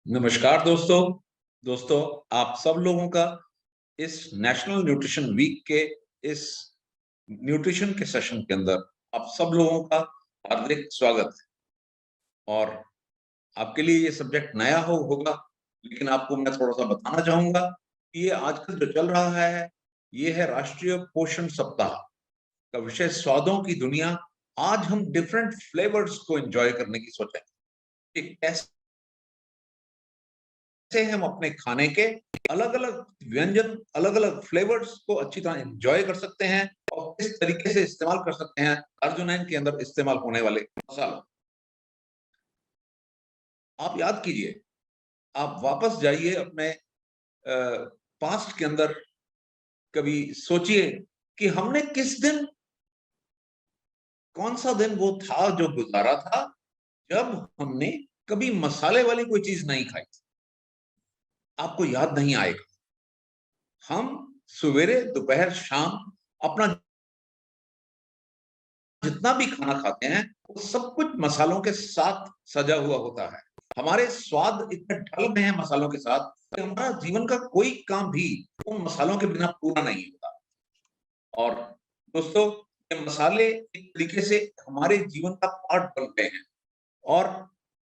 नमस्कार दोस्तों। दोस्तों, आप सब लोगों का इस नेशनल न्यूट्रिशन वीक के इस न्यूट्रिशन के सेशन के अंदर आप सब लोगों का हार्दिक स्वागत है। और आपके लिए ये सब्जेक्ट नया होगा, लेकिन आपको मैं थोड़ा-सा बताना चाहूँगा कि ये आजकल जो चल रहा है, ये है राष्ट्रीय पोषण सप्ताह का विषय स्वादों की दुनिया। आज हम डिफरेंट फ्लेवर्स को एन्जॉय करने की सोचें कि कैसे से हम अपने खाने के अलग-अलग व्यंजन, अलग-अलग फ्लेवर्स को अच्छी तरह एन्जॉय कर सकते हैं और किस तरीके से इस्तेमाल कर सकते हैं अर्जुनैन के अंदर इस्तेमाल होने वाले मसालों। आप याद कीजिए, आप वापस जाइए अपने पास्ट के अंदर, कभी सोचिए कि हमने किस दिन, कौन-सा दिन वो था जो गुज़ारा था, जब हमने कभी मसाले वाली कोई चीज़ नहीं खाई थी। आपको याद नहीं आएगा। हम सवेरे, दोपहर, शाम अपना जितना भी खाना खाते हैं, वो सब कुछ मसालों के साथ सजा हुआ होता है। हमारे स्वाद इतने ढल गए हैं मसालों के साथ कि हमारा जीवन का कोई काम भी उन मसालों के बिना पूरा नहीं होता। और दोस्तों, ये मसाले एक तरीके से हमारे जीवन का पार्ट बन गए हैं और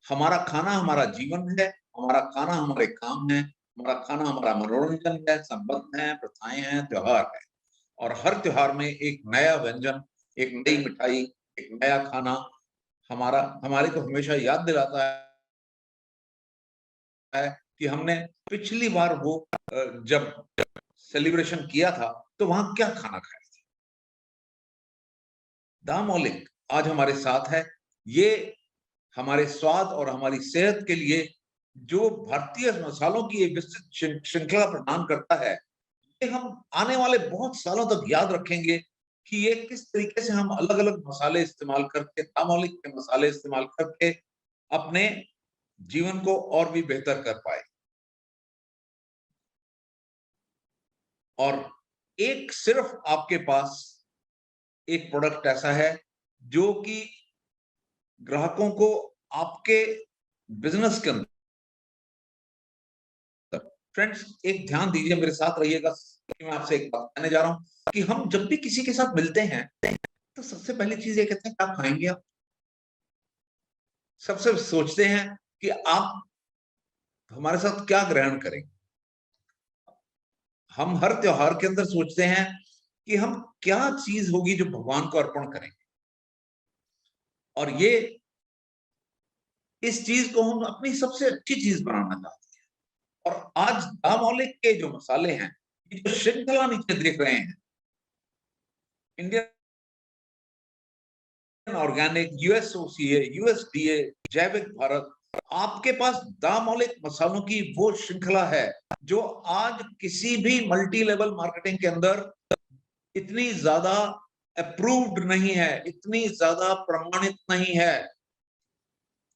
हमारा खाना हमारा जीवन है, हमारा खाना हमारे काम है, हमारा खाना हमारा मनोरंजन है, संबंध है, प्रथाएँ हैं, त्योहार है। और हर त्योहार में एक नया व्यंजन, एक नई मिठाई, एक नया खाना हमारे को हमेशा याद दिलाता है कि हमने पिछली बार वो जब सेलिब्रेशन किया था, तो वहाँ क्या खाना खाया था। दा मौलिक आज हमारे साथ है। ये हमारे स्वाद और हमारी सेहत के लिए जो भारतीय मसालों की एक विस्तृत श्रृंखला प्रदान करता है, ये हम आने वाले बहुत सालों तक याद रखेंगे कि ये किस तरीके से हम अलग-अलग मसाले इस्तेमाल करके, तामोलिक के मसाले इस्तेमाल करके अपने जीवन को और भी बेहतर कर पाए। और एक सिर्फ आपके पास एक प्रोडक्ट ऐसा है जो कि ग्राहकों को आपके बिज़नेस के अंदर, फ्रेंड्स एक ध्यान दीजिए, मेरे साथ रहिएगा कि मैं आपसे एक बात कहने जा रहा हूँ कि हम जब भी किसी के साथ मिलते हैं, तो सबसे पहली चीज़ ये कहते हैं, क्या खाएँगे आप? सबसे सोचते हैं कि आप हमारे साथ क्या ग्रहण करेंगे? हम हर त्योहार के अंदर सोचते हैं कि हम क्या चीज़ होगी जो भगवान को अर्पण करेंगे। और ये इस चीज़ को हम अपनी सबसे अच्छी चीज़ बनाना चाहते हैं। और आज दामोलिक के जो मसाले हैं, ये जो श्रृंखला नीचे देख रहे हैं, इंडियन ऑर्गेनिक, यूएसओसीए, यूएसडीए, जैविक भारत, आपके पास दामोलिक मसालों की वो श्रृंखला है, जो आज किसी भी मल्टी लेवल मार्केटिंग के अंदर इतनी ज़्यादा अप्रूव्ड नहीं है, इतनी ज़्यादा प्रमाणित नहीं है।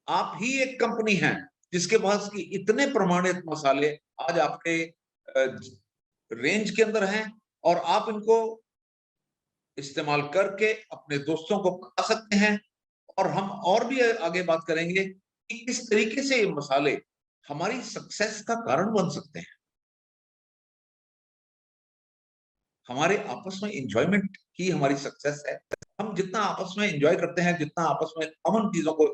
आप ही एक कंपनी हैं, जिसके पास कि इतने प्रमाणित मसाले आज आपके रेंज के अंदर हैं और आप इनको इस्तेमाल करके अपने दोस्तों को बता सकते हैं। और हम और भी आगे बात करेंगे कि किस तरीके से ये मसाले हमारी सक्सेस का कारण बन सकते हैं। हमारे आपस में एन्जॉयमेंट ही हमारी सक्सेस है। हम जितना आपस में एन्जॉय करते हैं, जितना आपस में कॉमन चीज़ों को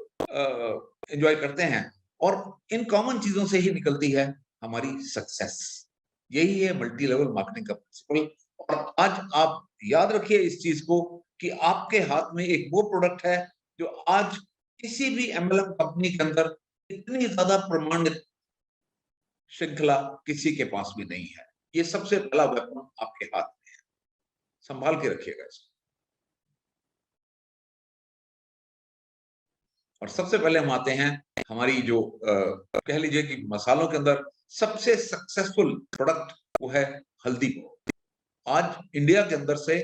एन्जॉय करते हैं और इन कॉमन चीज़ों से ही निकलती है हमारी सक्सेस। यही है मल्टी लेवल मार्केटिंग का प्रिंसिपल। और आज आप याद रखिए इस चीज़ को कि आपके हाथ में एक वो प्रोडक्ट है जो आज किसी भी एमएलएम कंपनी के अंदर इतनी ज़्यादा प्रमाणित श्रृंखला किसी के पास भी नहीं है। ये सबसे पहला वेपन आपके हाथ में है, संभाल के रखिएगा इसको। और सबसे पहले हम आते हैं हमारी जो कह लीजिए कि मसालों के अंदर सबसे सक्सेसफुल प्रोडक्ट वो है हल्दी पाउडर। आज इंडिया के अंदर से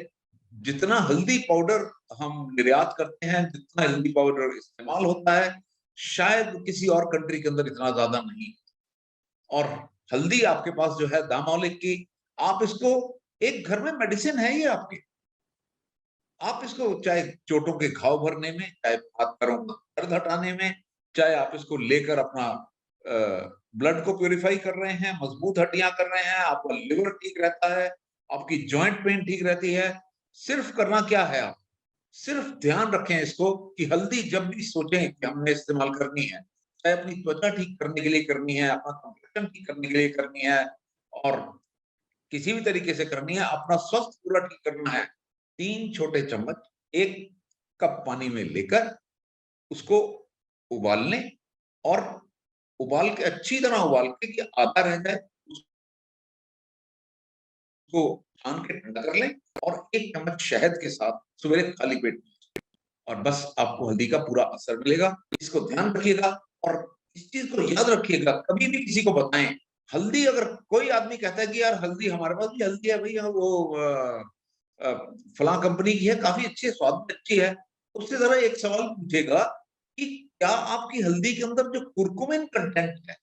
जितना हल्दी पाउडर हम निर्यात करते हैं, जितना हल्दी पाउडर इस्तेमाल होता है, शायद किसी और कंट्री के अंदर इतना ज़्यादा नहीं। और हल्दी आपके पास जो है दामोलिक की, आप इसको एक घर में मेडिसिन है ये आपके। आप इसको चाहे चोटों के घाव भरने में, चाहे हाथ पैरों का दर्द हटाने में, चाहे आप इसको लेकर अपना ब्लड को प्यूरिफाई कर रहे हैं, मजबूत हड्डियां कर रहे हैं, आपका लिवर ठीक रहता है, आपकी जॉइंट पेन ठीक रहती है। सिर्फ करना क्या है, आप सिर्फ ध्यान रखें इसको कि हल्दी जब भी सोचें कि हमने इस्तेमाल करनी है, चाहे अपनी त्वचा ठीक करने के लिए करनी है, अपना कॉम्प्लेक्शन ठीक करने के लिए करनी है, और किसी भी तरीके से करनी है, अपना स्वास्थ्य पूरा ठीक करना है, 3 छोटे चम्मच 1 कप पानी में लेकर उसको उबाल लें, और उबाल के अच्छी तरह उबाल के कि आधा रह जाए, उसको छान के ठंडा कर लें, और 1 चम्मच शहद के साथ सवेरे खाली पेट, और बस आपको हल्दी का पूरा असर मिलेगा। इसको ध्यान रखिएगा, और इस चीज को याद रखिएगा, कभी भी किसी को बताएं, हल्दी अगर कोई आदमी कहता है कि यार हल्दी हमारे पास भी हल्दी है भैया, वो फलां कंपनी की है, काफी अच्छी है, स्वाद में अच्छी है, उससे जरा एक सवाल पूछेगा कि क्या आपकी हल्दी के अंदर जो कुरकुमिन कंटेंट है,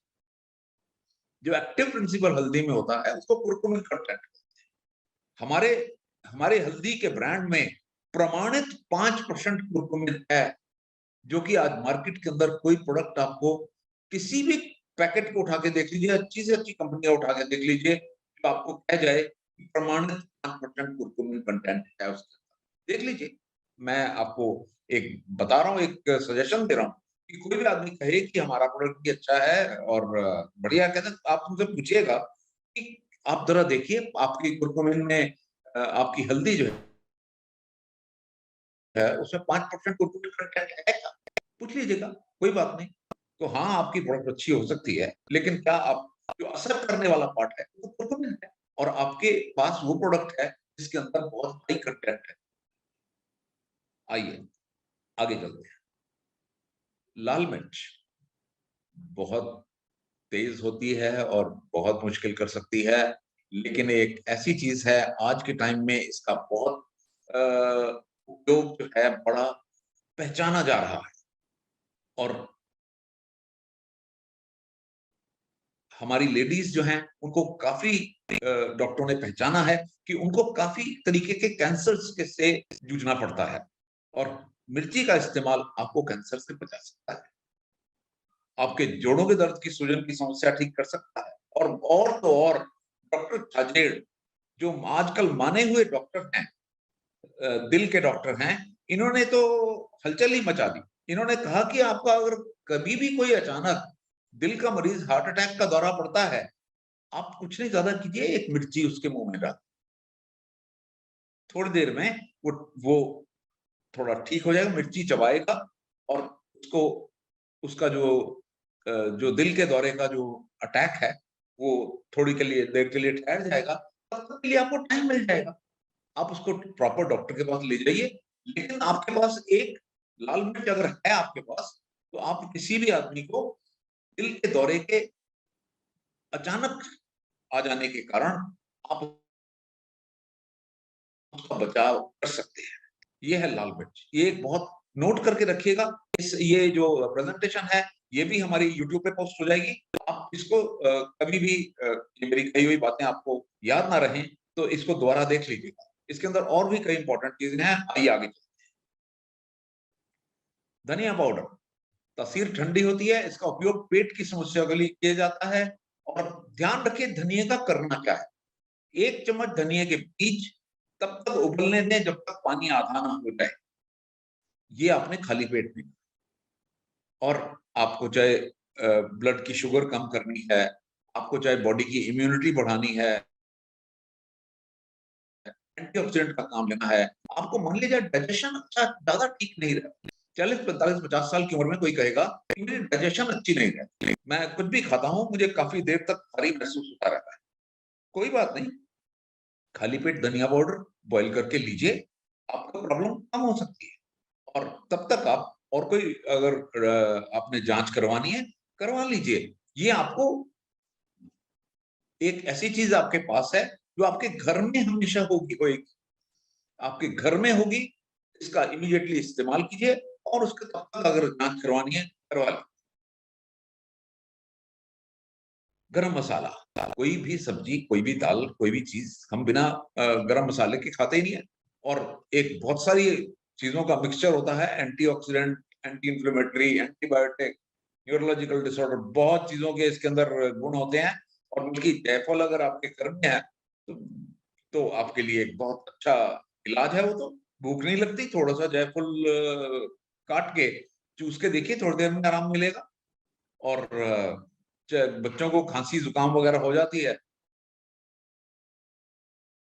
जो एक्टिव प्रिंसिपल हल्दी में होता है, उसको कुरकुमिन कंटेंट, हमारे हमारे हल्दी के ब्रांड में प्रमाणित 5% कुरकुमिन है, जो कि आज मार्केट के अंदर कोई प्रोडक्ट आपको, किसी भी पैकेट को उठा के देख लीजिए, अच्छी से अच्छी कंपनियां उठा के देख लीजिए, तो आपको कह जाए कि प्रमाणित 5% कुरकुमिन कंटेंट है उसके अंदर, देख लीजिए। मैं आपको एक बता रहा हूँ, एक सजेशन दे रहा हूँ कि कोई भी आदमी कहे कि हमारा प्रोडक्ट भी अच्छा है और बढ़िया, कहते हैं, आप उनसे पूछिएगा कि आप जरा देखिए आपकी कुरकुमिन में आपकी हल्दी जो है उसमें 5% कुरकुमिन कंटेंट है क्या? पूछ लीजिएगा, कोई बात नहीं। तो हाँ, आपकी प्रोडक्ट अच्छी हो सकती है, लेकिन क्या आप जो असर करने वाला पार्ट है वो कुरकुमिन है, और आपके पास वो प्रोडक्ट है जिसके अंदर बहुत हाई कंटेंट है। आइए आगे चलते हैं। लाल मिर्च बहुत तेज होती है और बहुत मुश्किल कर सकती है, लेकिन एक ऐसी चीज है आज के टाइम में इसका बहुत उपयोग जो है बड़ा पहचाना जा रहा है, और हमारी लेडीज जो हैं उनको काफी डॉक्टरों ने पहचाना है कि उनको काफी तरीके के कैंसर्स के से जूझना पड़ता है, और मिर्ची का इस्तेमाल आपको कैंसर से बचा सकता है, आपके जोड़ों के दर्द की सूजन की समस्या ठीक कर सकता है, और तो और डॉक्टर छाजेड़ जो आजकल माने हुए डॉक्टर हैं, दिल के डॉक्टर हैं, इन्होंने तो हलचल ही मचा दी। इन्होंने कहा कि आपका अगर कभी भी कोई अचानक दिल का मरीज हार्ट अटैक का दौरा पड़ता है, आप कुछ नहीं ज्यादा कीजिए, एक मिर्ची उसके मुंह में डाल, थोड़ी देर में वो थोड़ा ठीक हो जाएगा, मिर्ची चबाएगा, और उसको उसका जो दिल के दौरे का जो अटैक है वो थोड़ी के लिए देर के लिए ठहर जाएगा, तब तक के लिए आपको टाइम मिल जाएगा, आप उसको प्रॉपर डॉक्टर के पास ले जाइए। लेकिन आपके पास एक लाल मिर्च अगर है आपके पास, तो आप किसी भी आदमी को दिल के दौरे के अचानक आ जाने के कारण आप उसका बचाव कर सकते हैं। ये है लाल मिर्च, ये एक बहुत नोट करके रखिएगा। ये जो प्रेजेंटेशन है ये भी हमारी यूट्यूब पे पोस्ट हो जाएगी, आप इसको कभी भी ये मेरी कही हुई बातें आपको याद ना रहें तो इसको दोबारा देख लीजिएगा, इसके अंदर और भी कई इंपॉर्टेंट चीजें हैं। आइए आगे। धनिया पाउडर, तासीर ठंडी होती है, इसका उपयोग पेट की समस्या के लिए किया जाता है, और ध्यान रखिए धनिया का करना क्या है। 1 चम्मच धनिया के बीज तब तक उबलने दें जब तक पानी आधा ना हो जाए, ये आपने खाली पेट में। और आपको चाहे ब्लड की शुगर कम करनी है, आपको चाहे बॉडी की इम्यूनिटी बढ़ानी है, एंटीऑक्सीडेंट का काम लेना है, आपको मान लीजिए डाइजेशन अच्छा ज्यादा ठीक नहीं रहा, 40, 45, 50 साल की उम्र में कोई कहेगा कि मेरी डाइजेशन अच्छी नहीं रहती, मैं कुछ भी खाता हूँ मुझे काफी देर तक भारी महसूस होता रहता है, कोई बात नहीं, खाली पेट धनिया पाउडर बॉईल करके लीजिए, आपका प्रॉब्लम कम हो सकती है। और तब तक आप और कोई अगर आपने जांच करवानी है करवा लीजिए। ये आपको एक ऐसी चीज आपके पास है जो आपके घर में हमेशा होगी, आपके घर में होगी, इसका इमीडिएटली इस्तेमाल कीजिए, और उसके तब तक अगर जांच करवानी है करवा लीजिए। गरम मसाला, कोई भी सब्जी, कोई भी दाल, कोई भी चीज हम बिना गरम मसाले के खाते ही नहीं है, और एक बहुत सारी चीजों का मिक्सचर होता है, antioxidant, anti inflammatory, antibiotic, neurological disorder, बहुत चीजों के इसके अंदर गुण होते हैं। और बल्कि जायफल अगर आपके घर में है तो, आपके लिए एक बहुत अच्छा इलाज है वो तो। भूख नहीं लगती, थोड़ा सा जायफल काट के चूस के देखिए, थोड़ी देर में आराम मिलेगा। और बच्चों को खांसी जुकाम वगैरह हो जाती है,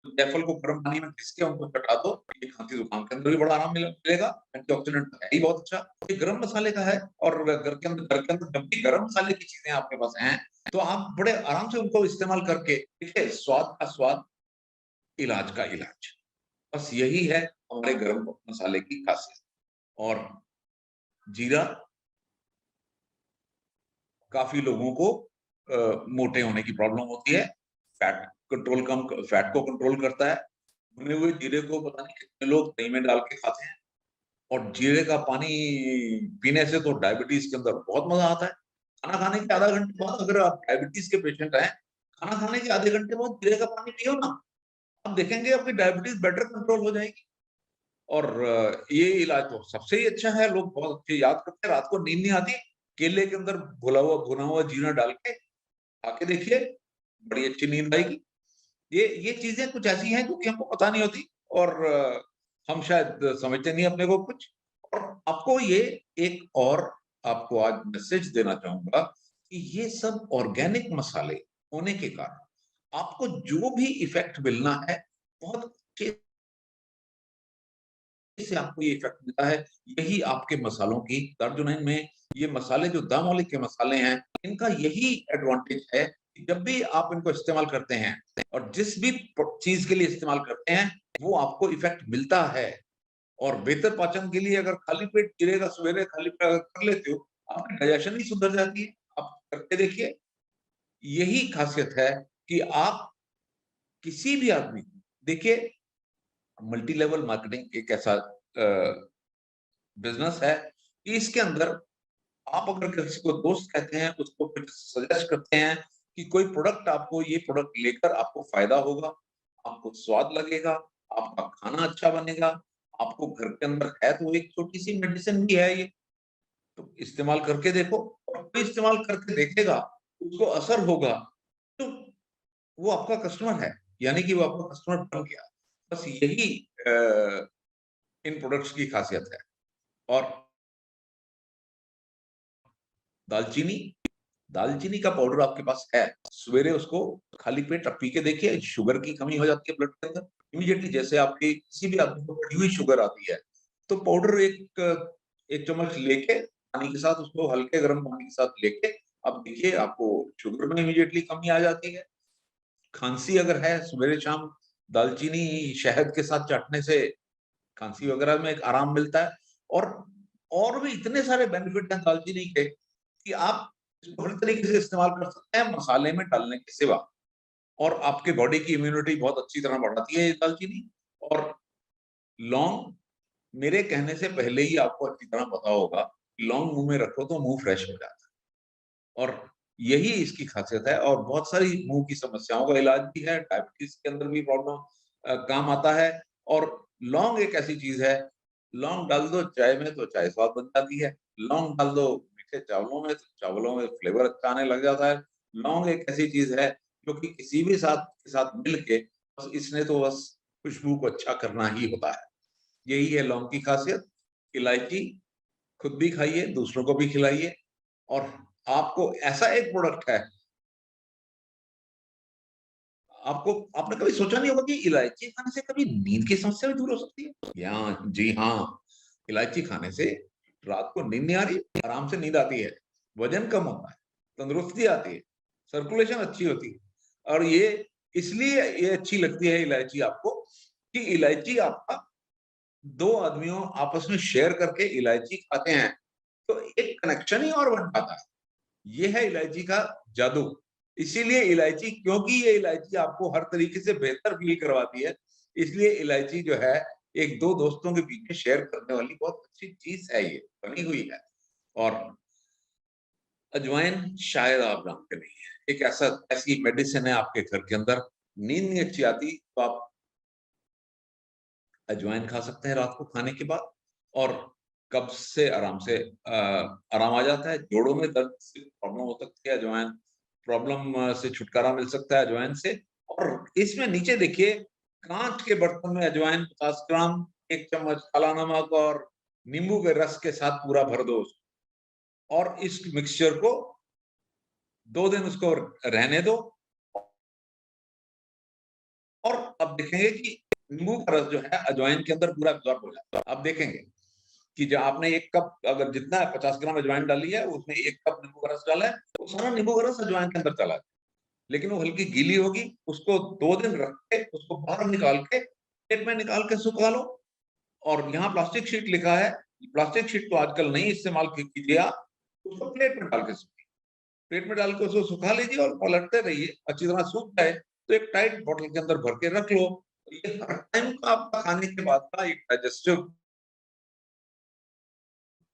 जायफल को गर्म पानी में घिस के उनको चटा दो, ये खांसी जुकाम के अंदर भी बड़ा आराम मिलेगा। एंटीऑक्सीडेंट है ही बहुत अच्छा। ये गरम मसाले का है, और घर के अंदर जब भी गरम मसाले की चीजें आपके पास हैं तो आप बड़े आराम से उनको इस्तेमाल करके देखिए, स्वाद का स्वाद, इलाज का इलाज। बस यही है हमारे गरम मसाले की खासियत। और जीरा काफी लोगों को मोटे होने की प्रॉब्लम होती है, फैट को कंट्रोल करता है। भुने हुए जीरे को पता नहीं कितने लोग दही में डाल के खाते हैं। और जीरे का पानी पीने से तो डायबिटीज के अंदर बहुत मजा आता है। खाना खाने के आधा घंटे बाद अगर आप डायबिटीज के पेशेंट हैं, खाना खाने के आधे घंटे बाद जीरे का पानी पियो ना, आप देखेंगे आपकी डायबिटीज बेटर कंट्रोल हो जाएगी। और ये इलाज तो सबसे ही अच्छा है, लोग बहुत अच्छे याद करते हैं। रात को नींद नहीं आती, केले के अंदर भुना हुआ जीरा डाल के आके देखिए, बड़ी अच्छी नींद आएगी। ये चीजें कुछ ऐसी हैं जो कि हमको पता नहीं होती, और हम शायद समझते नहीं अपने को कुछ। और आपको ये एक और आपको आज मैसेज देना चाहूंगा कि ये सब ऑर्गेनिक मसाले होने के कारण आपको जो भी इफेक्ट मिलना है, बहुत अच्छे से आपको ये इफेक्ट मिलता है। यही आपके मसालों की तर्जुमानी में, ये मसाले जो दामोलिक के मसाले हैं, इनका यही एडवांटेज है कि जब भी आप इनको इस्तेमाल करते हैं और जिस भी चीज के लिए इस्तेमाल करते हैं, वो आपको इफेक्ट मिलता है। और बेहतर पाचन के लिए अगर खाली पेट जीरे का सवेरे खाली पेट कर लेते हो, आपकी डाइजेशन ही सुधर जाती है। आप करके देखिए, यही खासियत है कि आप किसी भी आदमी, देखिए, मल्टी लेवल मार्केटिंग एक ऐसा बिजनेस है कि इसके अंदर आप अगर किसी को दोस्त कहते हैं, उसको फिर सजेस्ट करते हैं कि कोई प्रोडक्ट, आपको ये प्रोडक्ट लेकर आपको फायदा होगा, आपको स्वाद लगेगा, आपका खाना अच्छा बनेगा, आपको घर के अंदर है तो एक छोटी सी मेडिसिन भी है ये, तो इस्तेमाल करके देखो। और कोई इस्तेमाल करके देखेगा, उसको असर होगा, तो वो आपका कस्टमर है, यानी कि वो आपका कस्टमर बन गया। बस यही इन प्रोडक्ट्स की खासियत है। और दालचीनी, दालचीनी का पाउडर आपके पास है, सवेरे उसको खाली पेट आप पी के देखिए, शुगर की कमी हो जाती है ब्लड के अंदर इमीडिएटली। जैसे आपकी किसी भी आदमी को बढ़ी हुई शुगर आती है, तो पाउडर एक एक चम्मच लेके पानी के साथ, उसको हल्के गर्म पानी के साथ लेके आप देखिए, आपको शुगर में इमीडिएटली कमी आ जाती है। खांसी अगर है, सवेरे शाम दालचीनी शहद के साथ चाटने से खांसी वगैरह में एक आराम मिलता है। और और भी इतने सारे बेनिफिट हैं दालचीनी के कि आप इसको हर तरीके से इस्तेमाल कर सकते हैं मसाले में डालने के सिवा। और आपके बॉडी की इम्यूनिटी बहुत अच्छी तरह बढ़ाती है ये दालचीनी। और लौंग, मेरे कहने से पहले ही आपको अच्छी तरह पता होगा, लौंग मुंह में रखो तो मुंह फ्रेश हो जाता है। और यही इसकी खासियत है। और बहुत सारी मुंह की समस्याओं का इलाज भी है, डायबिटीज के अंदर भी प्रॉब्लम काम आता है। और लौंग एक ऐसी चीज है, लौंग डाल दो चाय में तो चाय स्वाद बन जाती है। लौंग डाल दो मीठे चावलों में तो चावलों में फ्लेवर अच्छा आने लग जाता है। लौंग एक ऐसी चीज है जो कि किसी भी साथ के साथ मिल के, बस इसने तो बस खुशबू को अच्छा करना ही होता है। यही है लौंग की खासियत। इलायची खुद भी खाइए, दूसरों को भी खिलाइए। और आपको ऐसा एक प्रोडक्ट है, आपको, आपने कभी सोचा नहीं होगा कि इलायची खाने से कभी नींद की समस्या भी दूर हो सकती है? जी हाँ, इलायची खाने से रात को नींद नहीं आ रही, आराम से नींद आती है, वजन कम होता है, तंदुरुस्ती आती है, सर्कुलेशन अच्छी होती है। और ये इसलिए ये अच्छी लगती है इलायची आपको कि इलायची आपका, दो आदमियों आपस में शेयर करके इलायची खाते हैं तो एक कनेक्शन ही और बन जाता है। ये है इलायची का जादू। इसीलिए इलायची, क्योंकि ये इलायची आपको हर तरीके से बेहतर फील करवाती है, इसलिए इलायची जो है, एक दो दोस्तों के बीच में शेयर करने वाली बहुत अच्छी चीज है, ये बनी हुई है। और अजवाइन शायद आप जानते नहीं है, एक ऐसी मेडिसिन है आपके घर के अंदर। नींद नहीं अच्छी आती तो आप अजवाइन खा सकते हैं रात को खाने के बाद। और कब्ज से आराम आ जाता है, जोड़ों में दर्द से प्रॉब्लम हो सकती है, अजवाइन प्रॉब्लम से छुटकारा मिल सकता है अजवाइन से। और इसमें नीचे देखिए, कांच के बर्तन में अजवाइन 50 ग्राम, 1 चम्मच काला नमक और नींबू के रस के साथ पूरा भर दो और इस मिक्सचर को 2 दिन उसको रहने दो और अब देखेंगे कि नींबू का रस जो है अजवाइन के अंदर पूरा एब्ज़ॉर्ब हो जाता है। आप देखेंगे कि जो आपने 1 कप अगर जितना 50 ग्राम अजवाइन डाली है, उसमें 1 कप नींबू का रस डाला है, वो सारा नींबू का रस अजवाइन के अंदर चला है। लेकिन वो हल्की गीली होगी, उसको 2 दिन रख के, उसको बाहर निकाल के, प्लेट में निकाल के सुखा लो। और यहाँ प्लास्टिक शीट लिखा है, प्लास्टिक शीट तो आजकल नहीं इस्तेमाल कीजिए आप, उसको प्लेट में डाल के प्लेट में डाल के उसको सुखा लीजिए और पलटते रहिए, अच्छी तरह सूख जाए, तो एक टाइट बॉटल के अंदर भर के रख लो। ये हर टाइम का आपका खाने के बाद का एक डाइजेस्टिव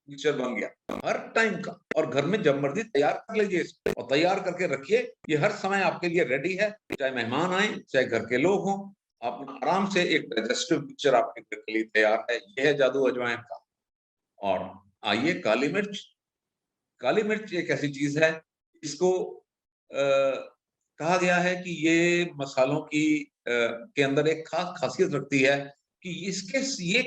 मिक्सचर बन गया, हर टाइम का। और घर में जब मर्ज़ी तैयार कर लीजिए इसको और तैयार करके रखिए, ये हर समय आपके लिए रेडी है, चाहे मेहमान आएँ, चाहे घर के लोग हों, अपना आराम से एक डाइजेस्टिव मिक्सचर आपके घर के लिए तैयार है। ये है जादू अजवाइन का। और आइए काली मिर्च। काली मिर्च एक ऐसी चीज़ है, इसको कहा गया है कि ये मसालों की के अंदर एक ख़ास ख़ासियत रखती है कि ये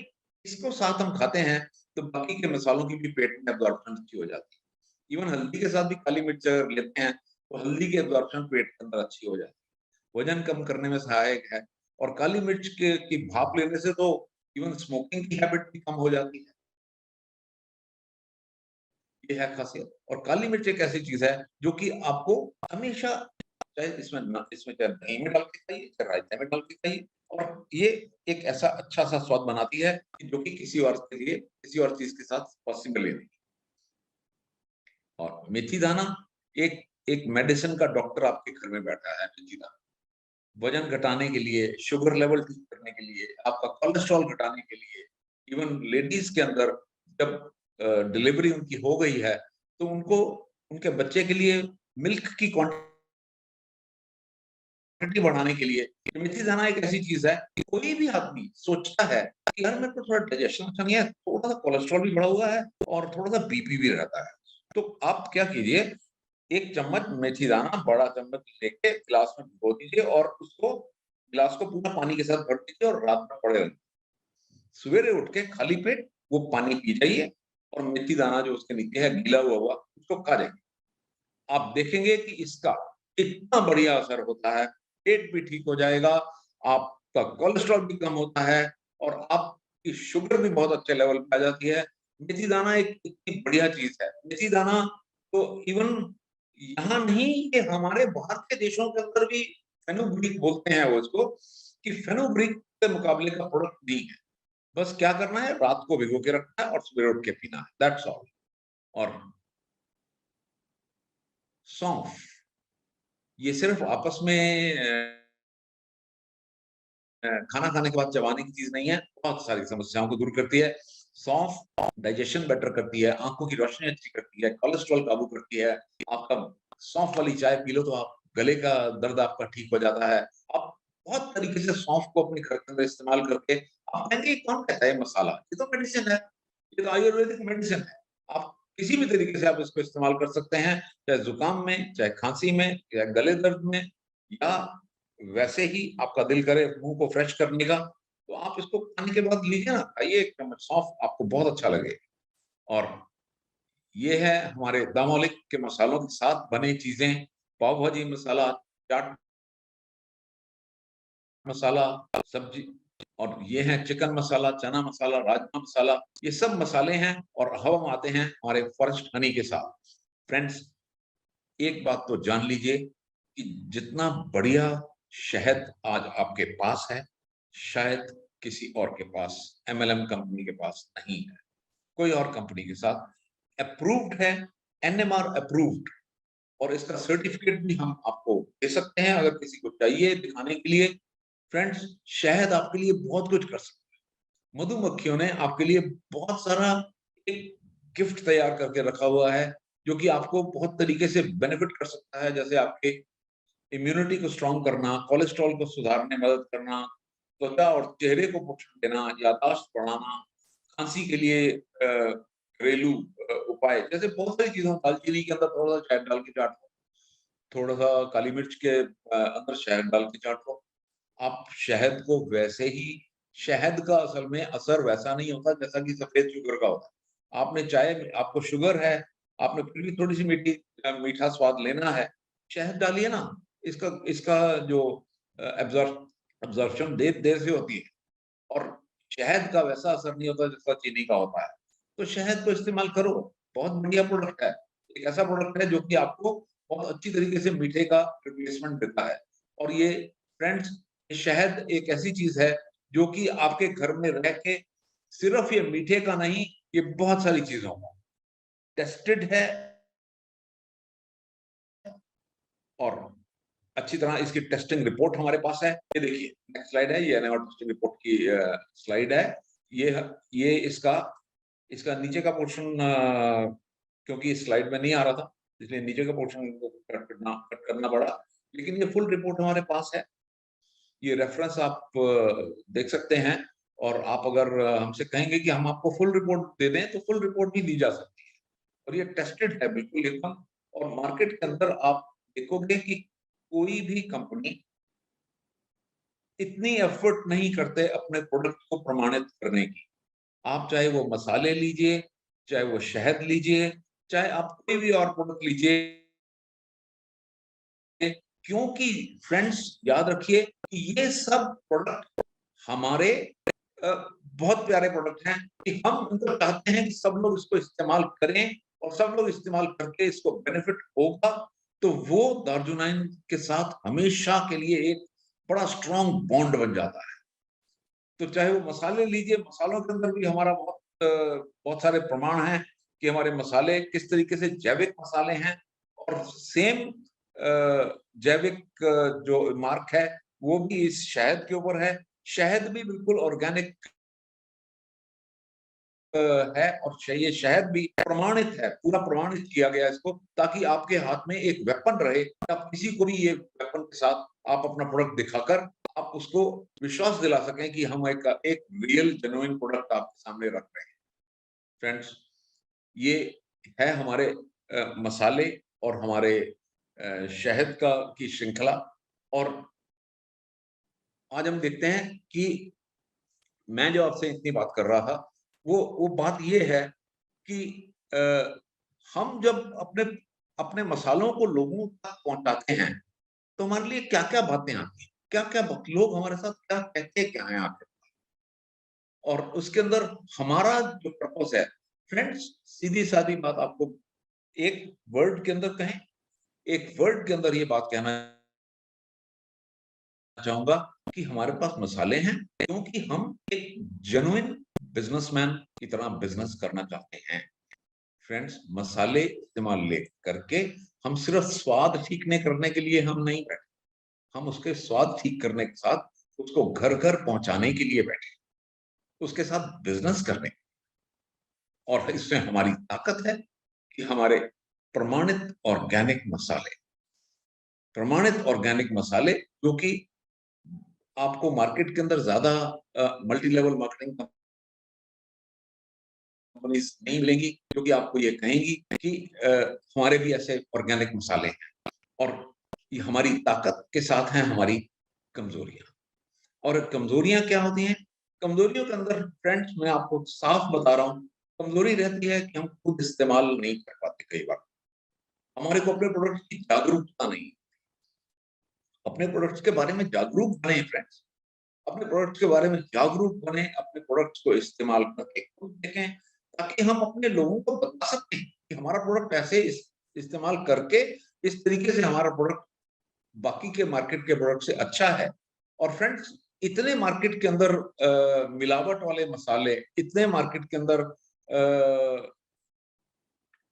इसको साथ हम खाते हैं, तो बाकी के मसालों की भी पेट में एब्ज़ॉर्प्शन अच्छी हो जाती है। इवन हल्दी के साथ भी काली मिर्च अगर लेते हैं, तो हल्दी की एब्ज़ॉर्प्शन पेट के अंदर अच्छी हो जाती है। वज़न कम करने में सहायक है और काली मिर्च के की भाप लेने से तो इवन स्मोकिंग की हैबिट भी कम हो जाती है। ये है ख़ासियत। और काली मिर्च एक ऐसी चीज़ है जो कि आपको हमेशा, चाहे इसमें चाहे दही में डाल के खाइए, चाहे रायते में डाल के खाइए, और ये एक ऐसा अच्छा-सा स्वाद बनाती है कि जो कि किसी और चीज़ के साथ पॉसिबल ही नहीं। और मेथी दाना एक एक मेडिसिन का डॉक्टर आपके घर में बैठा है, मेथी दाना। वज़न घटाने के लिए, शुगर लेवल ठीक करने के लिए, आपका कोलेस्ट्रॉल घटाने के लिए, इवन लेडीज़ के अंदर जब डिलीवरी उनकी हो गई है, तो उनको उनके बच्चे के लिए मिल्क की क्वांटिटी बढ़ाने के लिए मेथी दाना एक ऐसी चीज़ है कि कोई भी आदमी सोचता है कि यार मेरे को थोड़ा डाइजेशन अच्छा नहीं है, थोड़ा-सा कोलेस्ट्रॉल भी बढ़ा हुआ है और थोड़ा-सा बीपी भी रहता है। तो आप क्या कीजिए, 1 चम्मच मेथी दाना बड़ा चम्मच लेके गिलास में भिगो दीजिए और उसको गिलास को पूरा पानी के साथ भर दीजिए और रात में पड़े रहने। सवेरे उठ के खाली पेट वो पानी पी जाइए और मेथी दाना जो उसके नीचे है गीला हुआ उसको खा जाइए। आप देखेंगे कि इसका इतना बढ़िया असर होता है, पेट भी ठीक हो जाएगा, आपका कोलेस्ट्रॉल भी कम होता है और आपकी शुगर भी बहुत अच्छे लेवल पे आ जाती है। मेथी दाना एक इतनी बढ़िया चीज़ है। मेथी दाना तो इवन यहाँ नहीं, ये हमारे बाहर के देशों के अंदर भी फेनुग्रीक बोलते हैं वो इसको, कि फेनुग्रीक के मुकाबले का प्रोडक्ट नहीं है। बस क्या करना है, रात को भिगो के रखना है और सवेरे उठ के पीना है, दैट्स ऑल। और सौंफ, ये सिर्फ आपस में खाना खाने के बाद चबाने की चीज़ नहीं है, बहुत सारी समस्याओं को दूर करती है। सौंफ डाइजेशन बेटर करती है, आँखों की रोशनी अच्छी करती है, कोलेस्ट्रॉल काबू करती है। आपका सौंफ वाली चाय पी लो तो आप गले का दर्द आपका ठीक हो जाता है। आप बहुत तरीके से सौंफ को अपने घर के अंदर इस्तेमाल करके, आप कहेंगे ये कौन कहता है मसाला? ये तो मेडिसिन है, ये तो आयुर्वेदिक मेडिसिन है। आप किसी भी तरीके से आप इसको इस्तेमाल कर सकते हैं, चाहे ज़ुकाम में, चाहे खाँसी में, चाहे गले दर्द में, या वैसे ही आपका दिल करे मुँह को फ्रेश करने का, तो आप इसको खाने के बाद लीजिए ना, खाइए 1 चम्मच सौंफ, आपको बहुत अच्छा लगेगा। और ये है हमारे दामोलिक के मसालों के साथ बनी चीज़ें, पाव भाजी मसाला, चाट मसाला, सब्जी, और ये है चिकन मसाला, चना मसाला, राजमा मसाला, ये सब मसाले हैं और अब हम आते हैं हमारे फॉरेस्ट हनी के साथ। फ्रेंड्स, एक बात तो जान लीजिए कि जितना बढ़िया शहद आज आपके पास है, शायद किसी और के पास, एमएलएम कंपनी के पास नहीं है। कोई और कंपनी के साथ अप्रूव्ड है, एनएमआर अप्रूव्ड, और इसका सर्टिफिकेट भी हम आपको दे सकते हैं अगर किसी को चाहिए दिखाने के लिए। फ्रेंड्स, शहद आपके लिए बहुत कुछ कर सकता है। मधुमक्खियों ने आपके लिए बहुत सारा एक गिफ्ट तैयार करके रखा हुआ है, जो कि आपको बहुत तरीके से बेनिफिट कर सकता है, जैसे आपके इम्यूनिटी को स्ट्रॉन्ग करना, कोलेस्ट्रॉल को सुधारने में मदद करना, त्वचा और चेहरे को पोषण देना, याददाश्त बढ़ाना, खांसी के लिए घरेलू उपाय, जैसे बहुत सारी चीज़ें, दालचीनी के अंदर थोड़ा-सा शहद डाल के चाट लो, थोड़ा-सा काली मिर्च के अंदर शहद डाल के चाट लो। आप शहद को वैसे ही, शहद का असल में असर वैसा नहीं होता जैसा कि सफ़ेद शुगर का होता है। आपने चाहे, आपको शुगर है, आपने फिर भी थोड़ी-सी मीठा स्वाद लेना है, शहद डालिए ना। इसका इसका जो एब्ज़ॉर्प्शन देर से होती है, और शहद का वैसा असर नहीं होता जैसा चीनी का होता है। तो शहद को इस्तेमाल करो, बहुत बढ़िया प्रोडक्ट है। एक ऐसा प्रोडक्ट है जो कि आपको बहुत अच्छी तरीके से मीठे का रिप्लेसमेंट देता है। और ये फ्रेंड्स, ये शहद एक ऐसी चीज़ है जो कि आपके घर में रह के सिर्फ़ ये मीठे का नहीं, ये बहुत सारी चीज़ों का टेस्टेड है, और अच्छी तरह इसकी टेस्टिंग रिपोर्ट हमारे पास है। ये देखिए, नेक्स्ट स्लाइड है, ये एनएमआर टेस्टिंग रिपोर्ट की स्लाइड है। ये ये इसका इसका नीचे का पोर्शन, क्योंकि इस स्लाइड में नहीं आ रहा था, इसलिए नीचे का पोर्शन को कट करना पड़ा। लेकिन ये फुल रिपोर्ट हमारे पास है। ये रेफरेंस आप देख सकते हैं, और आप अगर हमसे कहेंगे कि हम आपको फुल रिपोर्ट दे दें, तो फुल रिपोर्ट भी दी जा सकती है। और ये टेस्टेड है बिल्कुल एकदम। और मार्केट के अंदर आप देखोगे कि कोई भी कंपनी इतनी एफर्ट नहीं करते अपने प्रोडक्ट को प्रमाणित करने की। आप चाहे वो मसाले लीजिए, चाहे वो शहद लीजिए, चाहे आप कोई भी और प्रोडक्ट लीजिए, क्योंकि फ्रेंड्स याद रखिए कि ये सब प्रोडक्ट हमारे अ, बहुत प्यारे प्रोडक्ट हैं, कि हम इनको चाहते हैं कि सब लोग इसको इस्तेमाल करें, और सब लोग इस्तेमाल करके इसको बेनिफिट होगा, तो वो दार्जुनैन के साथ हमेशा के लिए एक बड़ा स्ट्रॉन्ग बॉन्ड बन जाता है। तो चाहे वो मसाले लीजिए, मसालों के अंदर भी हमारा बहुत सारे प्रमाण हैं कि हमारे मसाले किस तरीके से जैविक मसाले हैं, और सेम जैविक जो मार्क है, वो भी इस शहद के ऊपर है। शहद भी बिल्कुल ऑर्गेनिक है, और ये शहद भी प्रमाणित है, पूरा प्रमाणित किया गया है इसको, ताकि आपके हाथ में एक वेपन रहे, आप किसी को भी ये वेपन के साथ आप अपना प्रोडक्ट दिखाकर आप उसको विश्वास दिला सकें कि हम एक एक रियल जेन्युइन प्रोडक्ट आपके सामने रख रहे हैं। फ्रेंड्स, ये है हमारे मसाले और हमारे शहद का की श्रृंखला। और आज हम देखते हैं कि मैं जो आपसे इतनी बात कर रहा था, वो बात ये है कि अ, हम जब अपने अपने मसालों को लोगों तक पहुँचाते हैं, तो हमारे लिए क्या-क्या बातें आती हैं? क्या-क्या ब लोग हमारे साथ क्या कहते क्या हैं आखिर? और उसके अंदर हमारा जो पर्पज़ है, फ्रेंड्स, सीधी-सादी बात आपको एक वर्ड के अंदर कहें, एक वर्ड के अंदर ये बात कहना चाहूँगा कि हमारे पास मसाले हैं, क्योंकि हम एक जेन्युइन बिज़नेसमैन की तरह बिज़नेस करना चाहते हैं। फ्रेंड्स, मसाले इस्तेमाल ले करके हम सिर्फ स्वाद ठीकने करने के लिए हम नहीं बैठे, हम उसके स्वाद ठीक करने के साथ उसको घर-घर पहुँचाने के लिए बैठे, उसके साथ बिज़नेस करने। और इसमें हमारी ताकत है कि हमारे प्रमाणित ऑर्गेनिक मसाले जो कि आपको मार्केट के अंदर ज़्यादा मल्टी लेवल मार्केटिंग कंपनीज़ नहीं मिलेंगी, जो कि आपको ये कहेंगी कि हमारे भी ऐसे ऑर्गेनिक मसाले हैं, और ये हमारी ताकत के साथ हैं हमारी कमज़ोरियाँ। और कमज़ोरियाँ क्या होती हैं? कमज़ोरियों के अंदर फ्रेंड्स, मैं आपको साफ बता रहा हूँ, कमज़ोरी रहती है कि हम खुद इस्तेमाल नहीं कर पाते कई बार। हमारे को अपने प्रोडक्ट की जागरूकता नहीं, अपने प्रोडक्ट्स के बारे में जागरूक बनें फ्रेंड्स। अपने प्रोडक्ट्स के बारे में जागरूक बनें, अपने प्रोडक्ट्स को इस्तेमाल करके खुद देखें, ताकि हम अपने लोगों को बता सकते हैं कि हमारा प्रोडक्ट ऐसे इस्तेमाल करके इस तरीके से हमारा प्रोडक्ट बाकी के मार्केट के प्रोडक्ट से अच्छा है। और फ्रेंड्स, इतने मार्केट के अंदर मिलावट वाले मसाले, इतने मार्केट के अंदर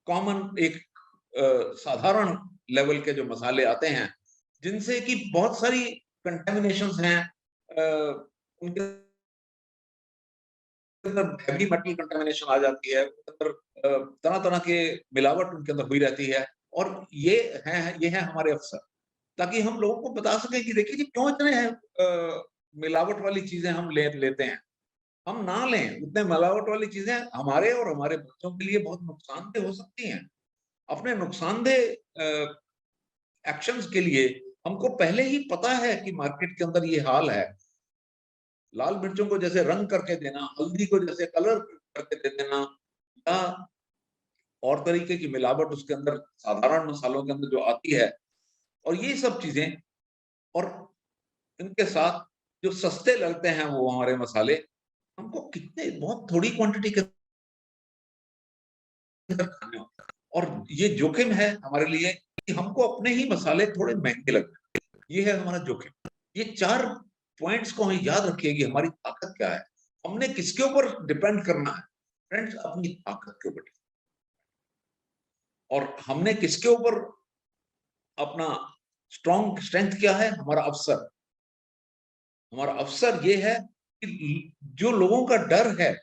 कॉमन एक साधारण लेवल के जो मसाले आते हैं, जिनसे कि बहुत सारी कंटामिनेशंस हैं, उनके अंदर हेवी मेटल कंटामिनेशन आ जाती है, उनके अंदर तरह-तरह के मिलावट उनके अंदर हुई रहती है, और ये है हमारे अफ़सर, ताकि हम लोगों को बता सकें कि देखिए जी, क्यों इतने मिलावट वाली चीज़ें हम लेते हैं। हम ना लें। उतने मिलावट वाली चीजें हमारे और हमारे बच्चों के लिए बहुत नुकसानदेह हो सकती हैं। अपने नुकसानदेह एक्शंस के लिए हमको पहले ही पता है कि मार्केट के अंदर ये हाल है। लाल मिर्चों को जैसे रंग करके देना, हल्दी को जैसे कलर करके दे देना, या और तरीके की मिलावट उसके अंदर साधारण मसालों के अंदर जो आती है, और ये सब चीजें, और इनके साथ जो सस्ते लगते हैं वो हमारे मसाले, हमको कितने बहुत थोड़ी क्वांटिटी के अंदर खाने होते हैं। और ये जोखिम है हमारे लिए कि हमको अपने ही मसाले थोड़े महंगे लगते हैं। ये है हमारा जोखिम। ये 4 पॉइंट्स को हमें याद रखिए कि हमारी ताकत क्या है। हमने किसके ऊपर डिपेंड करना है? फ्रेंड्स, अपनी ताकत के ऊपर। और हमने किसके ऊपर अपना स्ट्रेंथ क्या है? हमारा अवसर। हमारा अवसर ये है कि जो लोगों का डर है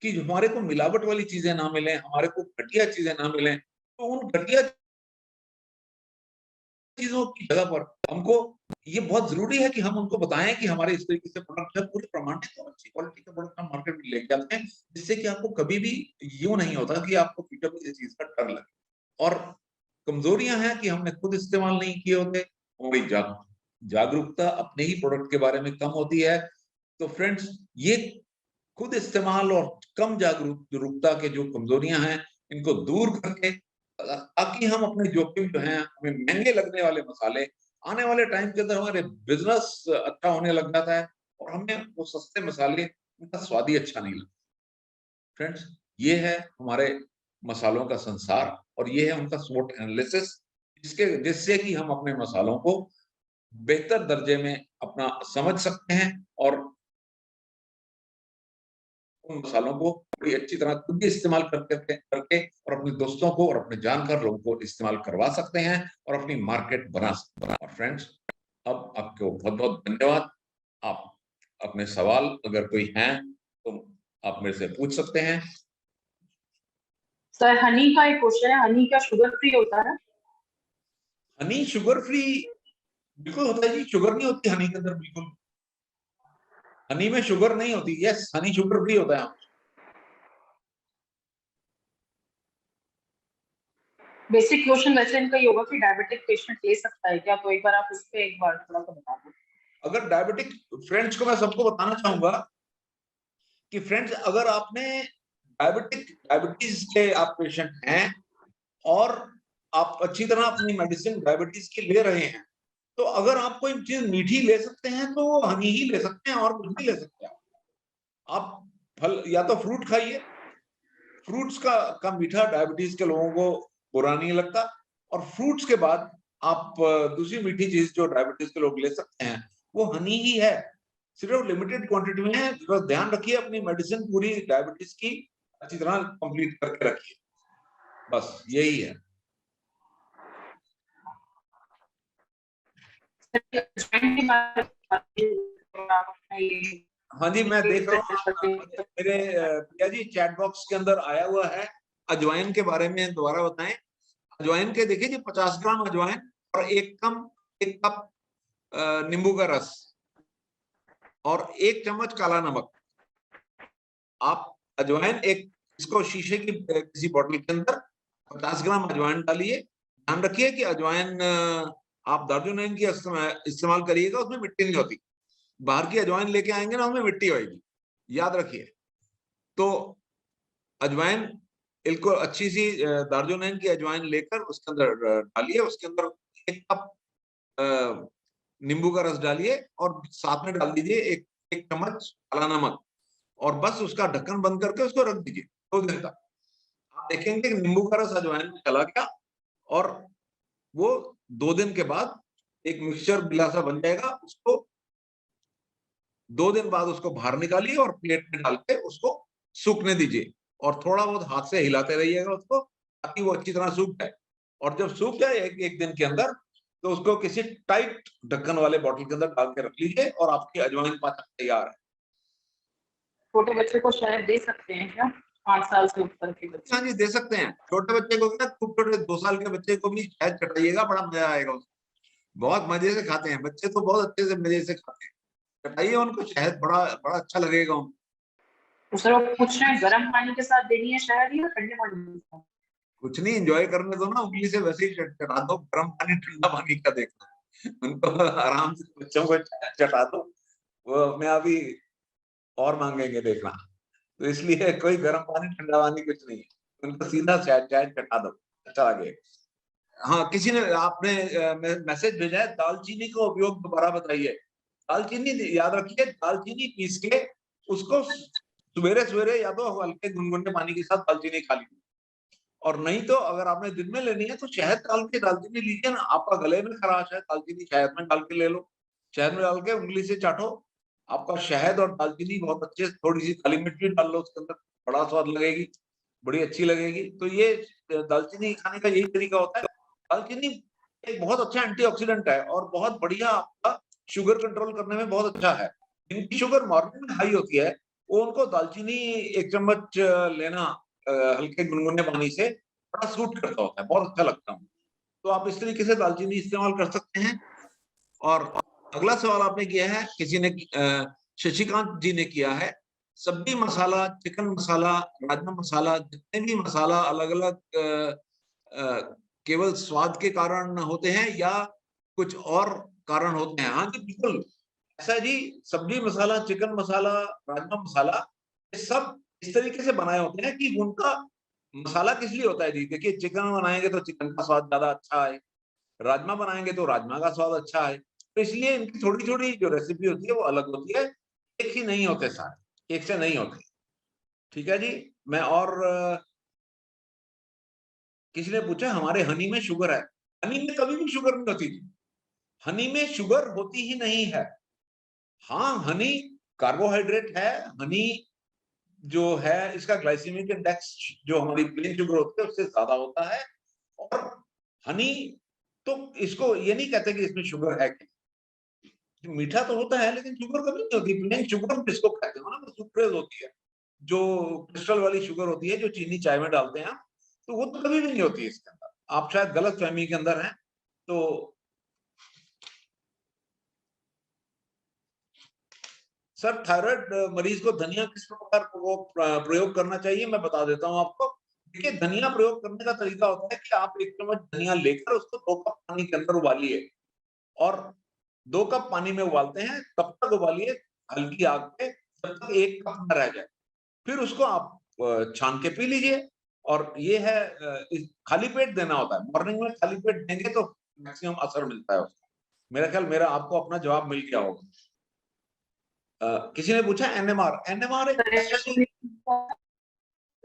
कि हमारे को मिलावट वाली चीजें ना मिले, हमारे को घटिया चीजें ना मिले, तो उन घटिया चीजों की जगह पर हमको ये बहुत जरूरी है कि हम उनको बताएं कि हमारे इस तरीके से प्रोडक्ट है, पूरे प्रमाणित और अच्छी क्वालिटी का प्रोडक्ट हम मार्केट में लेके आते हैं, जिससे कि आपको कभी भी यूं नहीं होता कि आपको फ्यूचर में किसी चीज का डर लगे। और कमजोरियां हैं कि हमने खुद इस्तेमाल नहीं किए होते, हमारी जागरूकता अपने ही प्रोडक्ट के बारे में कम होती है। तो फ्रेंड्स, ये खुद इस्तेमाल और कम जागरूकता के जो कमजोरियां हैं, इनको दूर करके, ताकि हम अपने जोखिम जो हैं, हमें महंगे लगने वाले मसाले, आने वाले टाइम के अंदर हमारे बिजनेस अच्छा होने लग जाता है और हमें वो सस्ते मसाले, उनका स्वाद ही अच्छा नहीं लगता। फ्रेंड्स, ये है हमारे मसालों का संसार और ये है उनका स्वोट एनालिसिस, जिससे कि हम अपने मसालों को बेहतर दर्जे में अपना समझ सकते हैं और उन मसालों को बड़ी अच्छी तरह खुद भी इस्तेमाल करके और अपने दोस्तों को और अपने जानकार लोगों को इस्तेमाल करवा सकते हैं और अपनी मार्केट बना सकते हैं। और फ्रेंड्स, अब आपको बहुत-बहुत धन्यवाद। आप अपने सवाल अगर कोई हैं तो आप मेरे से पूछ सकते हैं। सर, हनी का एक क्वेश्चन है, हनी क्या शुगर फ्री होता है? हनी शुगर फ्री बिल्कुल होता है जी, शुगर नहीं होती हनी के अंदर बिल्कुल। हनी में शुगर नहीं होती। यस, हनी शुगर फ्री होता है। बेसिक क्वेश्चन वैसे इनका ये होगा कि डायबिटिक पेशेंट ले सकता है क्या? तो एक बार आप इस पे एक बार थोड़ा सा बता दो। अगर डायबिटिक फ्रेंड्स को मैं सबको बताना चाहूंगा कि फ्रेंड्स, अगर आपने डायबिटीज के आप पेशेंट हैं और आप अच्छी तरह अपनी मेडिसिन डायबिटीज की ले रहे हैं, तो अगर आप कोई चीज मीठी ले सकते हैं तो वो हनी ही ले सकते हैं और कुछ नहीं ले सकते। आप फल या तो फ्रूट खाइए। फ्रूट्स का मीठा डायबिटीज के लोगों को बुरा नहीं लगता। और फ्रूट्स के बाद आप दूसरी मीठी चीज जो डायबिटीज के लोग ले सकते हैं वो हनी ही है। सिर्फ लिमिटेड क्वांटिटी में है। बस ध्यान रखिए अपनी मेडिसिन पूरी डायबिटीज की अच्छी तरह कंप्लीट करके रखिए। बस यही है। हाँ जी, मैं देख रहा हूँ मेरे भैया जी चैट बॉक्स के अंदर आया हुआ है। अजवाइन के बारे में दोबारा बताएं। अजवाइन के देखिए जी, 50 ग्राम अजवाइन और एक कप नींबू का रस और 1 चम्मच काला नमक। आप अजवाइन एक इसको शीशे की किसी बोतल के अंदर 50 ग्राम अजवाइन डालिए। ध्यान रखिए कि अजवाइन आप दार्जिलिंग की इस्तेमाल करिएगा, उसमें मिट्टी नहीं होती। बाहर की अजवाइन लेके आएंगे ना, उसमें मिट्टी होगी, याद रखिए। तो अजवाइन बिल्कुल अच्छी सी दार्जिलिंग की अजवाइन लेकर उसके अंदर डालिए। उसके अंदर 1 कप नींबू का रस डालिए और साथ में डाल दीजिए एक चम्मच काला नमक और बस उसका ढक्कन बंद करके उसको रख दीजिए 2 दिन तक। आप देखेंगे कि नींबू का रस अजवाइन में चला गया और वो 2 दिन के बाद एक मिक्सचर गिलासा बन जाएगा। उसको 2 दिन बाद उसको बाहर निकालिए और प्लेट में डाल के उसको सूखने दीजिए और थोड़ा बहुत हाथ से हिलाते रहिएगा उसको, ताकि वो अच्छी तरह सूख जाए। और जब सूख जाए एक दिन के अंदर, तो उसको किसी टाइट ढक्कन वाले बॉटल के अंदर डाल के रख लीजिए और आपकी अजवाइन पाचक तैयार है। छोटे बच्चे को शायद दे सकते हैं क्या? 5 साल से ऊपर के बच्चे? हाँ जी, दे सकते हैं। छोटे बच्चे को क्या, खूब छोटे 2 साल के बच्चे को भी शहद चटाइएगा, बड़ा मजा आएगा उसको। बहुत मजे से खाते हैं बच्चे, तो बहुत अच्छे से मजे से खाते हैं। चटाइए उनको शहद, बड़ा बड़ा अच्छा लगेगा उनको। तो सर वो पूछ रहे हैं गर्म पानी के साथ देनी है शहद या ठंडे पानी के साथ? कुछ नहीं, एंजॉय करने दो ना, उंगली से वैसे ही चटा दो, गर्म पानी ठंडा पानी का देखना है उनको, आराम से बच्चों को चटा दो, वो अपने आप ही और मांगेंगे देखना। तो इसलिए कोई गर्म पानी ठंडा पानी कुछ नहीं है, उनको सीधा चाय चाय चटा दो, अच्छा लगेगा। हाँ, किसी ने आपने मैसेज भेजा है, दालचीनी का उपयोग दोबारा बताइए। दालचीनी याद रखिए, दालचीनी पीस के उसको सवेरे सवेरे या तो हल्के गुनगुने पानी के साथ दालचीनी खा लीजिए, और नहीं तो अगर आपने दिन में लेनी है तो शहद डाल के दालचीनी लीजिए ना। आपका गले में खराश है, दालचीनी शहद में डाल के ले लो, शहद में डाल के उंगली से चाटो, आपका शहद और दालचीनी बहुत अच्छे, थोड़ी सी काली मिर्च भी डाल लो उसके अंदर, बड़ा स्वाद लगेगी, बड़ी अच्छी लगेगी। तो ये दालचीनी खाने का यही तरीका होता है। दालचीनी एक बहुत अच्छा एंटीऑक्सीडेंट है और बहुत बढ़िया आपका शुगर कंट्रोल करने में बहुत अच्छा है। जिनकी शुगर मॉर्निंग में हाई होती है वो उनको दालचीनी 1 चम्मच लेना हल्के गुनगुने पानी से बड़ा सूट करता होता है, बहुत अच्छा लगता है। तो आप इस तरीके से दालचीनी इस्तेमाल कर सकते हैं। और अगला सवाल आपने किया है, किसी ने शशिकांत जी ने किया है, सब्जी मसाला, चिकन मसाला, राजमा मसाला, जितने भी मसाला अलग अलग केवल स्वाद के कारण होते हैं या कुछ और कारण होते हैं? हाँ जी, बिल्कुल ऐसा जी। सब्जी मसाला, चिकन मसाला, राजमा मसाला, ये सब इस तरीके से बनाए होते हैं कि उनका मसाला किस लिए होता है जी। देखिए, चिकन बनाएंगे तो चिकन का स्वाद ज्यादा अच्छा है, राजमा बनाएंगे तो राजमा का स्वाद अच्छा है, तो इसलिए इनकी थोड़ी थोड़ी जो रेसिपी होती है वो अलग होती है, एक ही नहीं होते सारे, एक से नहीं होते। ठीक है जी। मैं और किसी ने पूछा हमारे हनी में शुगर है। हनी में कभी भी शुगर नहीं होती थी, हनी में शुगर होती ही नहीं है। हाँ, हनी कार्बोहाइड्रेट है, हनी जो है इसका ग्लाइसेमिक इंडेक्स जो हमारी प्लेन शुगर होती है उससे ज्यादा होता है। और हनी, तो इसको ये नहीं कहते कि इसमें शुगर है कि, मीठा तो होता है लेकिन शुगर कभी नहीं होती। प्लेन शुगर जिसको कहते हो ना, वो सुक्रेज होती है, जो क्रिस्टल वाली शुगर होती है जो चीनी चाय में डालते हैं, तो वो तो कभी भी नहीं होती है इसके अंदर। आप शायद गलत फहमी के अंदर हैं। तो सर, थायराइड मरीज को धनिया किस प्रकार को प्रयोग करना चाहिए, मैं बता देता हूं आपको। देखिए, धनिया प्रयोग करने का तरीका होता है कि आप 1 चम्मच धनिया लेकर उसको 2 कप पानी के अंदर उबालिए, और 2 कप पानी में उबालते हैं तब तक उबालिए हल्की आग पे जब तक 1 कप न रह जाए, फिर उसको आप छान के पी लीजिए। और ये है खाली पेट देना होता है, मॉर्निंग में खाली पेट देंगे तो मैक्सिमम असर मिलता है उसका। मेरा ख्याल मेरा आपको अपना जवाब मिल गया होगा। किसी ने पूछा एनएमआर, एनएमआर एक टेस्ट है जी।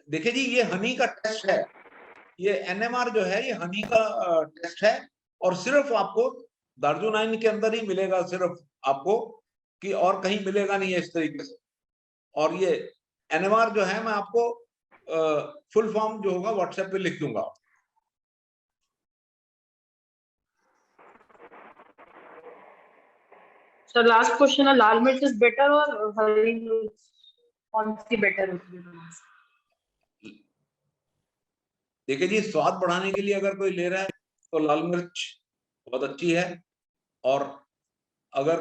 देखिए जी, ये हनी का टेस्ट है, ये एनएमआर जो है ये हनी का टेस्ट है, और सिर्फ आपको दार्जुनाइन के अंदर ही मिलेगा, सिर्फ आपको, कि और कहीं मिलेगा नहीं है इस तरीके से। और ये एनएमआर जो है मैं आपको फुल फॉर्म जो होगा व्हाट्सएप पे लिख दूंगा। सर लास्ट क्वेश्चन है, लाल मिर्च इज बेटर और हरी मिर्च कौन सी बेटर होती है दोनों में से? देखिए जी, स्वाद बढ़ाने के लिए अगर कोई ले रहा है तो लाल मिर्च बहुत अच्छी है। और अगर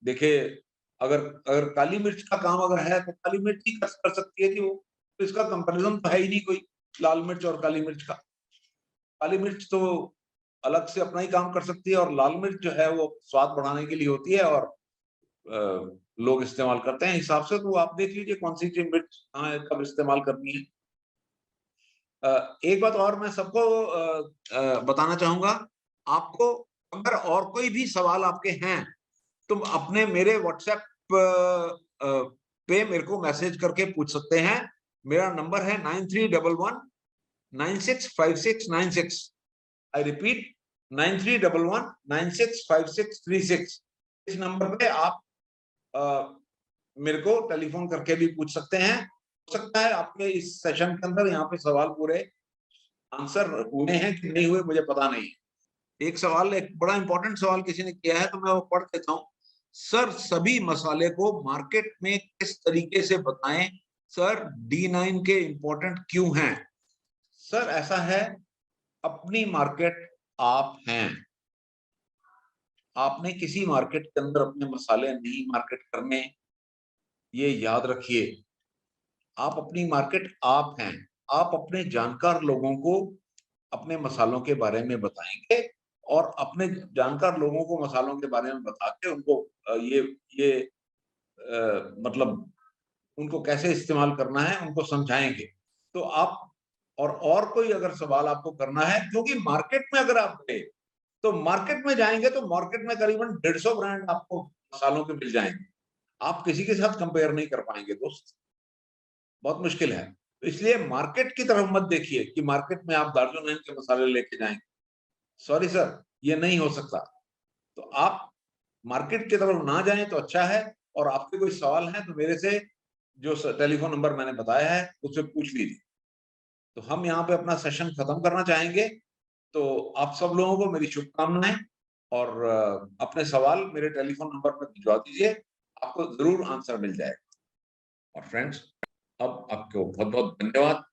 देखिए, अगर अगर काली मिर्च का काम अगर है तो काली मिर्च ही कर सकती है कि वो, तो इसका कंपैरिजन तो है ही नहीं कोई, लाल मिर्च और काली मिर्च का। काली मिर्च तो अलग से अपना ही काम कर सकती है, और लाल मिर्च जो है वो स्वाद बढ़ाने के लिए होती है, और लोग इस्तेमाल करते हैं हिसाब से। तो आप देख लीजिए कौन सी चीज मिर्च कहाँ कब इस्तेमाल करनी है। एक बात और मैं सबको बताना चाहूंगा, आपको अगर और कोई भी सवाल आपके हैं तो अपने मेरे व्हाट्सएप पे मेरे को मैसेज करके पूछ सकते हैं। मेरा नंबर है 9311965696। I repeat, 9311965636। इस नंबर पे आप मेरे को टेलीफोन करके भी पूछ सकते हैं। हो सकता है आपके इस सेशन के अंदर यहाँ पे सवाल पूरे आंसर हुए हैं कि नहीं हुए, मुझे पता नहीं। एक सवाल, एक बड़ा इंपॉर्टेंट सवाल किसी ने किया है तो मैं वो पढ़ देता हूँ। सर, सभी मसाले को मार्केट में किस तरीके से बताएं? सर, D9 के इंपॉर्टेंट क्यों हैं? सर, ऐसा है, अपनी मार्केट आप हैं। आपने किसी मार्केट के अंदर अपने मसाले नहीं मार्केट करने, ये याद रखिए, आप अपनी मार्केट आप हैं। आप अपने जानकार लोगों को अपने मसालों के बारे में बताएँगे और अपने जानकार लोगों को मसालों के बारे में बता के उनको ये मतलब उनको कैसे इस्तेमाल करना है, उनको समझाएँगे। तो आप और कोई अगर सवाल आपको करना है, क्योंकि मार्केट में अगर आप गए, तो मार्केट में जाएँगे तो मार्केट में करीबन 150 ब्रांड आपको मसालों के मिल जाएँगे। आप किसी के साथ कंपेयर नहीं कर पाएँगे दोस्त, बहुत मुश्किल है। तो इसलिए मार्केट की तरफ मत देखिए कि मार्केट में आप दार्जिलिंग के मसाले लेके जाएँगे। सॉरी सर, ये नहीं हो सकता। तो आप मार्केट की तरफ ना जाएँ तो अच्छा है और आपके कोई सवाल हैं तो मेरे से जो टेलीफ़ोन नंबर मैंने बताया है, उससे पूछ लीजिए। तो हम यहाँ पे अपना सेशन खत्म करना चाहेंगे। तो आप सब लोगों को मेरी शुभकामनाएँ और अपने सवाल मेरे टेलीफ़ोन नंबर पे भिजवा दीजिए, आपको ज़रूर आंसर मिल जाएगा। और फ्रेंड्स, अब आपको बहुत-बहुत धन्यवाद।